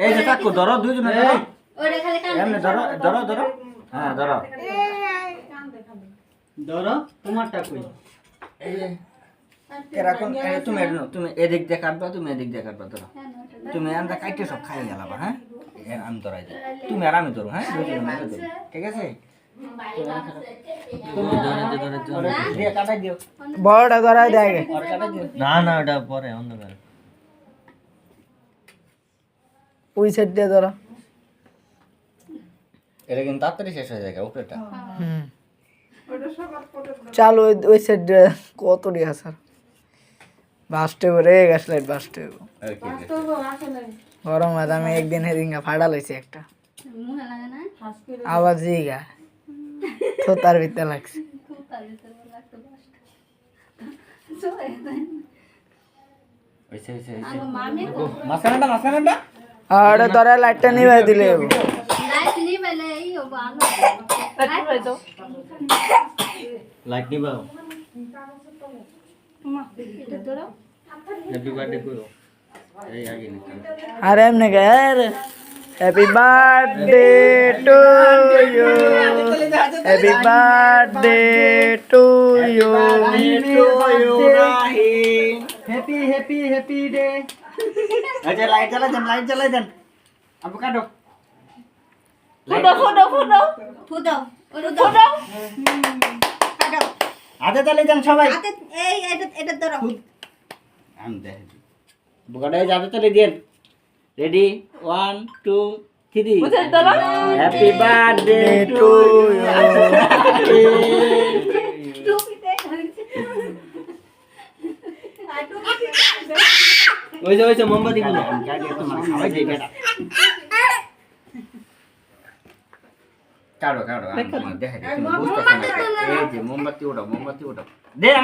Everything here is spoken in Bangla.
এই যে চাকু ধরো দুইজনে ধরো ওরে খালি কান এমনি ধরো ধরো ধরো হ্যাঁ ধরো ধরো তোমারটা কই এরকম তুমি এদিক দিয়ে কাটবা তুমি এদিক দিয়ে কাটবা ধরো তুমি আমরা কাইটে সব খাই গেলাবা হ্যাঁ আমি ধরাই দিই তুমি আর আমি ধরো হ্যাঁ দুইজনে মিলে ধরো ঠিক আছে দিয়ে কাটাই দিও বড়টা ধরাই দেয় আগে। আর কাটাই দিও না না ওটা পরে অন্ধকার ওই সাইড দিয়ে ধরো। এটা কিন্তু তাড়াতাড়ি শেষ হয়ে যায় উপরেটা হুম চালু ওই সাইড দিয়ে কত দিয়ে স্যার বাসটে রে গ্যাস লাইট বাসটে আর কি গরম আছে আমি একদিন হেদিন ফাড়া লইছি একটা মুহে লাগে না আবার জিগা তো তার ভিতরে লাগছে খুব তার ভিতরে লাগতো বাসটা সবাই ওইসে ওইসে আলো মামি মাছখানাটা আর ধরে লাইটটা নিভাই দিলে লাইট নি বেলে এই হবো আলো লাইট নিবাও মা এটা ধরো হ্যাপি বার্থডে করো এই আগে না আর এমনি গার happy birthday to you happy birthday to you happy happy happy day আচ্ছা লাইট জ্বালাই দেন আপু কাটো ফুদাও ওরে ফুদাও কাটো হাতে জ্বালাই দেন সবাই হাতে এই এটা ধরো আমি দেখি বুকাটা হাতে জ্বালাই দেন রেডি 1 2 3 হ্যাপি বার্থডে টু টুপিতে ওই যে মোমবাতি গুলো খাওয়াই দেই বেটা কাটো দেখা দেখি বুঝতে এই যে মোমবাতি ওটা দে